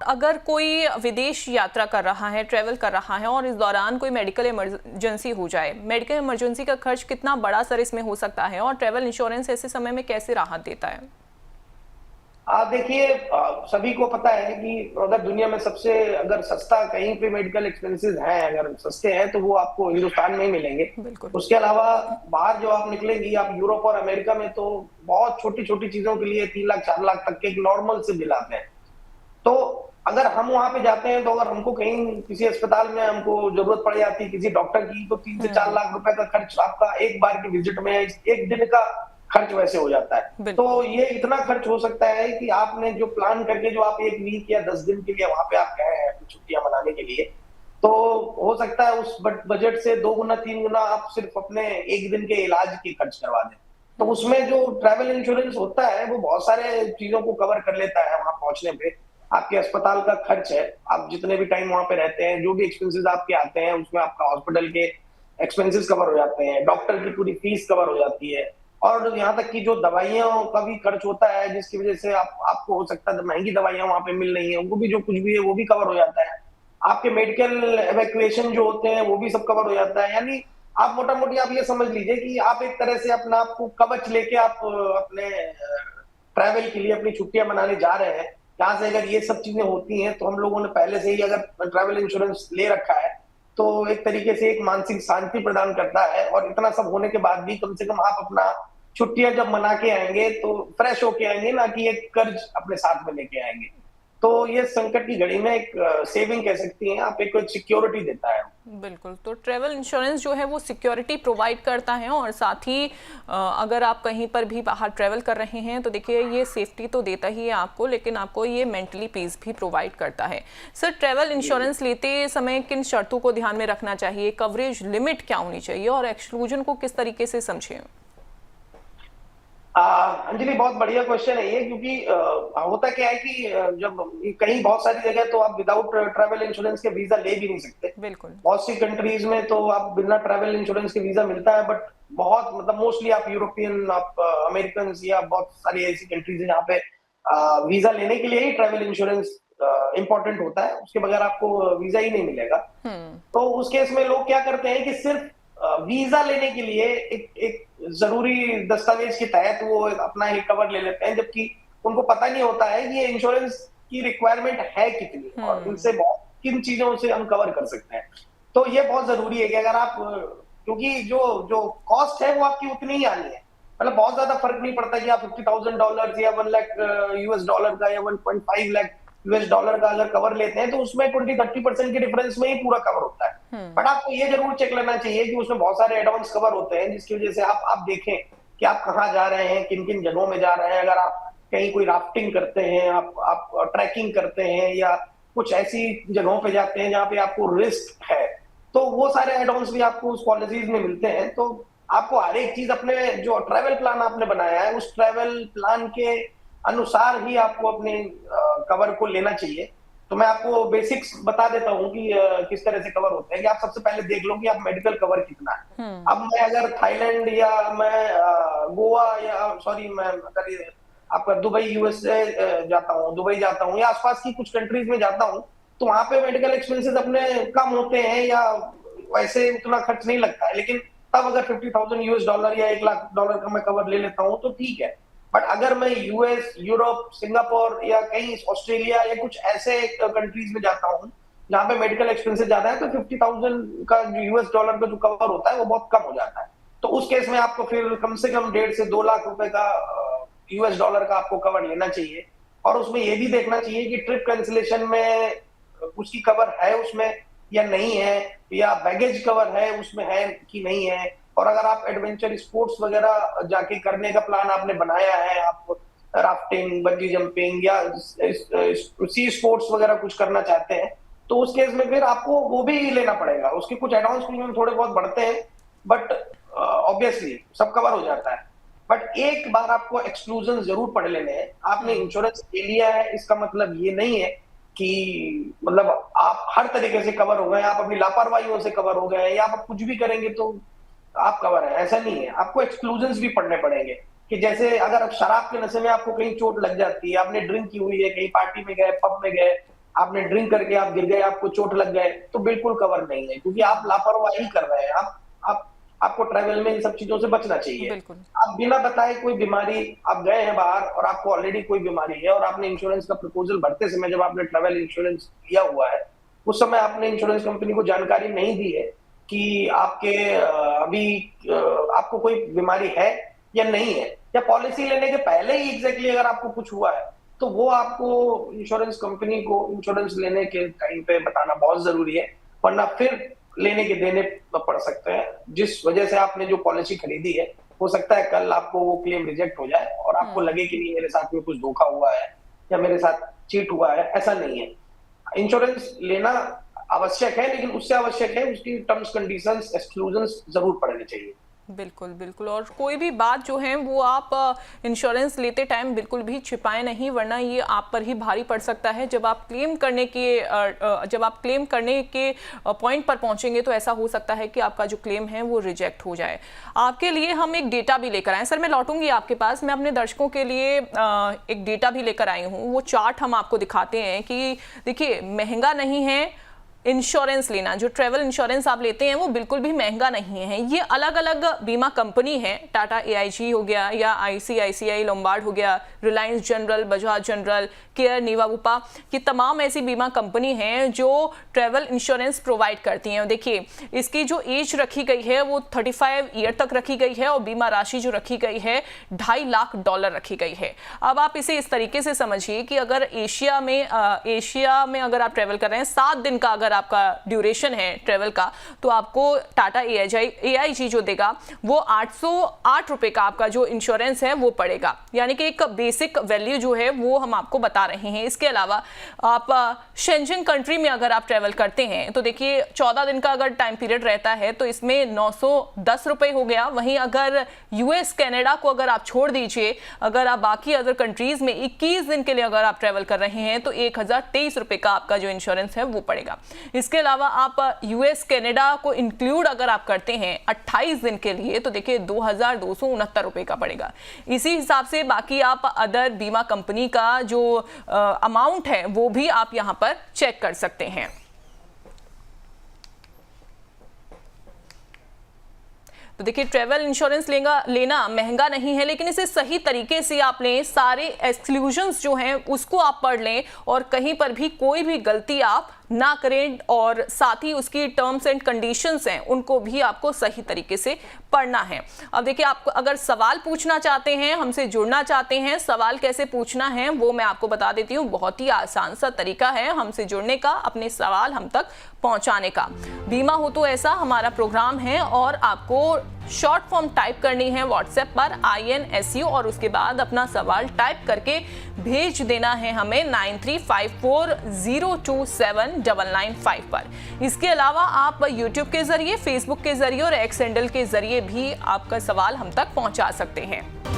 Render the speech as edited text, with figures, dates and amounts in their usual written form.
अगर कोई विदेश यात्रा कर रहा है, ट्रैवल कर रहा है और इस दौरान कोई मेडिकल इमरजेंसी हो जाए, मेडिकल इमरजेंसी का खर्च कितना बड़ा सर इसमें हो सकता है और ट्रैवल इंश्योरेंस ऐसे समय में कैसे राहत देता है? आप देखिए, सभी को पता है कि अगर दुनिया में सबसे अगर सस्ता कहीं पे मेडिकल एक्सपेंसेस हैं, अगर सस्ते हैं तो वो आपको हिंदुस्तान में ही मिलेंगे। बिल्कुल। उसके अलावा बाहर जो आप निकलेंगी, आप यूरोप और अमेरिका में तो बहुत छोटी छोटी चीजों के लिए 3 लाख 4 लाख तक के एक नॉर्मल से बिल आते हैं। तो अगर हम वहां पे जाते हैं तो अगर हमको कहीं किसी अस्पताल में हमको जरूरत पड़ जाती है किसी डॉक्टर की, तो 3 से 4 लाख रुपए का खर्च आपका एक बार की विजिट में, एक दिन का खर्च वैसे हो जाता है। तो ये इतना खर्च हो सकता है कि आपने जो प्लान करके जो आप 1 वीक या 10 दिन के लिए वहां पे आप गए हैं छुट्टियां मनाने के लिए, तो हो सकता है उस बजट से 2 गुना 3 गुना आप सिर्फ अपने एक दिन के इलाज की खर्च करवा दें। तो उसमें जो ट्रैवल इंश्योरेंस होता है वो बहुत सारे चीजों को कवर कर लेता है। वहां पहुंचने पे आपके अस्पताल का खर्च है, आप जितने भी टाइम वहां पे रहते हैं, जो भी एक्सपेंसेस आपके आते हैं उसमें आपका हॉस्पिटल के एक्सपेंसेस कवर हो जाते हैं, डॉक्टर की पूरी फीस कवर हो जाती है, और यहाँ तक कि जो दवाइयों का भी खर्च होता है जिसकी वजह से आपको हो सकता है महंगी दवाइयां वहां पे मिल रही है, उनको भी जो कुछ भी है वो भी कवर हो जाता है। आपके मेडिकल एवैक्यूएशन जो होते हैं वो भी सब कवर हो जाता है। यानी आप मोटा मोटी आप ये समझ लीजिए कि आप एक तरह से अपना आपको कवच लेके आप अपने ट्रैवल के लिए अपनी छुट्टियां मनाने जा रहे हैं। यहाँ से अगर ये सब चीजें होती हैं तो हम लोगों ने पहले से ही अगर ट्रैवल इंश्योरेंस ले रखा है तो एक तरीके से एक मानसिक शांति प्रदान करता है, और इतना सब होने के बाद भी कम से कम आप अपना छुट्टियां जब मना के आएंगे तो फ्रेश होके आएंगे, ना कि एक कर्ज अपने साथ में लेके आएंगे। तो ये संकट की घड़ी में एक सेविंग कह सकती हैं आप, एक सिक्योरिटी देता है। बिल्कुल। तो ट्रैवल इंश्योरेंस जो है वो सिक्योरिटी प्रोवाइड करता है और साथ ही अगर आप कहीं पर भी बाहर ट्रैवल कर रहे हैं तो देखिए ये सेफ्टी तो देता ही है आपको, लेकिन आपको ये मेंटली पीस भी प्रोवाइड करता है। सर, ट्रैवल इंश्योरेंस लेते समय किन शर्तों को ध्यान में रखना चाहिए, कवरेज लिमिट क्या होनी चाहिए और एक्सक्लूजन को किस तरीके से समझें? अंजलि, बहुत बढ़िया क्वेश्चन है ये, क्योंकि होता क्या है कि जब कहीं बहुत सारी जगह तो आप विदाउट ट्रैवल इंश्योरेंस के वीजा ले भी नहीं सकते। बिल्कुल। बहुत सी कंट्रीज में तो आप बिना ट्रैवल इंश्योरेंस के वीजा मिलता है, बट बहुत मतलब मोस्टली आप यूरोपियन, आप अमेरिकन या बहुत सारी ऐसी कंट्रीज है जहाँ पे वीजा लेने के लिए ही ट्रैवल इंश्योरेंस इंपॉर्टेंट होता है, उसके बगैर आपको वीजा ही नहीं मिलेगा। तो उस केस में लोग क्या करते हैं कि सिर्फ वीजा लेने के लिए एक जरूरी दस्तावेज के तहत वो अपना ही कवर ले लेते हैं, जबकि उनको पता नहीं होता है कि ये इंश्योरेंस की रिक्वायरमेंट है कितनी और इनसे बहुत किन चीजों से हम कवर कर सकते हैं। तो ये बहुत जरूरी है कि अगर आप, क्योंकि जो जो कॉस्ट है वो आपकी उतनी ही आनी है, मतलब बहुत ज्यादा फर्क नहीं पड़ता कि आप $50,000 या 1 लाख यूएस डॉलर का या 1.5 लाख यूएस डॉलर का अगर कवर लेते हैं तो उसमें 20-30% के डिफरेंस में ही पूरा कवर होता है। बट आपको ये जरूर चेक लेना चाहिए कि उसमें बहुत सारे एडवांस कवर होते हैं जिसकी वजह से आप देखें कि आप कहाँ जा रहे हैं, किन किन जगहों में जा रहे हैं। अगर आप कहीं कोई राफ्टिंग करते हैं, आप ट्रैकिंग करते हैं या कुछ ऐसी जगहों पे जाते हैं जहाँ पे आपको रिस्क है, तो वो सारे एडवांस भी आपको उस पॉलिसीज में मिलते हैं। तो आपको हर एक चीज अपने जो ट्रैवल प्लान आपने बनाया है उस ट्रैवल प्लान के अनुसार ही आपको अपने कवर को लेना चाहिए। तो मैं आपको बेसिक्स बता देता हूँ कि किस तरह से कवर होते हैं। कि आप सबसे पहले देख लो कि आप मेडिकल कवर कितना है। अब मैं अगर थाईलैंड या मैं गोवा या सॉरी मैं अगर आपका दुबई यूएसए जाता हूँ, दुबई जाता हूँ या आसपास की कुछ कंट्रीज में जाता हूँ, तो वहां पे मेडिकल एक्सपेंसेस अपने कम होते हैं या वैसे उतना खर्च नहीं लगता है। लेकिन तब अगर $50,000 या $1 लाख का मैं कवर ले लेता हूँ तो ठीक है। बट अगर मैं यूएस, यूरोप, सिंगापुर या कहीं ऑस्ट्रेलिया या कुछ ऐसे कंट्रीज में जाता हूँ जहां पे मेडिकल एक्सपेंसेस ज्यादा है, तो 50,000 का यूएस डॉलर का जो कवर होता है वो बहुत कम हो जाता है। तो उस केस में आपको फिर कम से कम 1.5 से 2 लाख रुपए का यूएस डॉलर का आपको कवर लेना चाहिए। और उसमें ये भी देखना चाहिए कि ट्रिप कैंसिलेशन में उसकी कवर है उसमें या नहीं है, या बैगेज कवर है उसमें है कि नहीं है। और अगर आप एडवेंचर स्पोर्ट्स वगैरह जाके करने का प्लान आपने बनाया है, आप राफ्टिंग, बंजी जंपिंग या सी स्पोर्ट्स वगैरह कुछ करना चाहते हैं, तो उस केस में फिर आपको वो भी लेना पड़ेगा। उसके कुछ एडवांस प्रीमियम थोड़े बहुत बढ़ते हैं, बट ऑब्वियसली सब कवर हो जाता है। बट एक बार आपको एक्सक्लूजन जरूर पढ़ लेने हैं। आपने इंश्योरेंस ले लिया है इसका मतलब ये नहीं है कि मतलब आप हर तरीके से कवर हो गए, आप अपनी लापरवाहियों से कवर हो गए या आप कुछ भी करेंगे तो आप कवर है, ऐसा नहीं है। आपको एक्सक्लूजन्स भी पढ़ने पड़ेंगे। कि जैसे अगर आप शराब के नशे में आपको कहीं चोट लग जाती है, आपने ड्रिंक की हुई है, कहीं पार्टी में गए, पब में गए, आपने ड्रिंक करके आप गिर गए, आपको चोट लग गए, तो बिल्कुल कवर नहीं है, क्योंकि आप लापरवाही कर रहे हैं। आप आपको ट्रैवल में इन सब चीजों से बचना चाहिए। बिल्कुल। आप बिना बताए कोई बीमारी, आप गए हैं बाहर और आपको ऑलरेडी कोई बीमारी है और आपने इंश्योरेंस का प्रपोजल भरते समय जब आपने ट्रैवल इंश्योरेंस लिया हुआ है, उस समय आपने इंश्योरेंस कंपनी को जानकारी नहीं दी है कि आपके आपको कोई बीमारी है या नहीं है, या पॉलिसी लेने के पहले ही एग्जैक्टली अगर आपको कुछ हुआ है, तो वो आपको इंश्योरेंस कंपनी को इंश्योरेंस लेने के टाइम पे बताना बहुत जरूरी है, वरना फिर लेने के देने पड़ सकते हैं। जिस वजह से आपने जो पॉलिसी खरीदी है, हो सकता है कल आपको वो क्लेम रिजेक्ट हो जाए और आपको लगे कि नहीं, मेरे साथ में कुछ धोखा हुआ है या मेरे साथ चीट हुआ है। ऐसा नहीं है। इंश्योरेंस लेना आवश्यक है, लेकिन उससे आवश्यक है उसकी टर्म्स कंडीशंस, एक्सक्लूजन्स जरूर पढ़ने चाहिए। बिल्कुल बिल्कुल। और कोई भी बात जो है वो आप इंश्योरेंस लेते टाइम बिल्कुल भी छिपाएं नहीं, वरना ये आप पर ही भारी पड़ सकता है। जब आप क्लेम करने के पॉइंट पर पहुंचेंगे तो ऐसा हो सकता है कि आपका जो क्लेम है वो रिजेक्ट हो जाए। आपके लिए हम एक डेटा भी लेकर आए। सर, मैं लौटूंगी आपके पास। मैं अपने दर्शकों के लिए एक डेटा भी लेकर आई हूँ। वो चार्ट हम आपको दिखाते हैं कि देखिए, महंगा नहीं है इंश्योरेंस लेना। जो ट्रैवल इंश्योरेंस आप लेते हैं वो बिल्कुल भी महंगा नहीं है। ये अलग अलग बीमा कंपनी है, टाटा AIG हो गया या ICICI लोम्बार्ड हो गया, Reliance General, Bajaj General, Care, Niva Bupa, ये तमाम ऐसी बीमा कंपनी हैं जो ट्रैवल इंश्योरेंस प्रोवाइड करती हैं। देखिए, इसकी जो एज रखी गई है वो 35 ईयर तक रखी गई है और बीमा राशि जो रखी गई है $2.5 लाख रखी गई है। अब आप इसे इस तरीके से समझिए कि अगर एशिया में अगर आप ट्रैवल कर रहे हैं, 7 दिन का अगर आपका ड्यूरेशन है ट्रैवल का, तो आपको टाटा AIG जो देगा वो 808 रुपए का आपका जो इंश्योरेंस है वो पड़ेगा। यानी कि एक बेसिक वैल्यू जो है वो हम आपको बता रहे हैं। इसके अलावा आप शेंजन कंट्री में अगर आप ट्रैवल करते हैं तो देखिए 14 दिन का अगर टाइम पीरियड रहता है तो इसमें 910 रुपए हो गया। वहीं अगर US कनाडा को अगर आप छोड़ दीजिए, अगर आप बाकी अदर कंट्रीज में 21 दिन के लिए अगर आप ट्रैवल कर रहे हैं तो 1023 रुपए का आपका जो इंश्योरेंस है वो पड़ेगा। इसके अलावा आप US कनाडा को इंक्लूड अगर आप करते हैं 28 दिन के लिए तो देखिए 2269 रुपए का पड़ेगा। इसी हिसाब से बाकी आप अदर बीमा कंपनी का जो अमाउंट है वो भी आप यहां पर चेक कर सकते हैं। तो देखिए, ट्रैवल इंश्योरेंस लेना महंगा नहीं है, लेकिन इसे सही तरीके से आप लें, सारे एक्सक्लूजन्स जो हैं उसको आप पढ़ लें और कहीं पर भी कोई भी गलती आप ना करें, और साथ ही उसकी टर्म्स एंड कंडीशंस हैं उनको भी आपको सही तरीके से पढ़ना है। अब देखिए, आप अगर सवाल पूछना चाहते हैं, हमसे जुड़ना चाहते हैं, सवाल कैसे पूछना है वो मैं आपको बता देती हूँ। बहुत ही आसान सा तरीका है हमसे जुड़ने का, अपने सवाल हम तक पहुंचाने का। बीमा हो तो ऐसा हमारा प्रोग्राम है और आपको शॉर्ट फॉर्म टाइप करनी है व्हाट्सएप पर INSU और उसके बाद अपना सवाल टाइप करके भेज देना है हमें 9354027995 पर। इसके अलावा आप YouTube के जरिए, Facebook के जरिए और X हैंडल के जरिए भी आपका सवाल हम तक पहुंचा सकते हैं।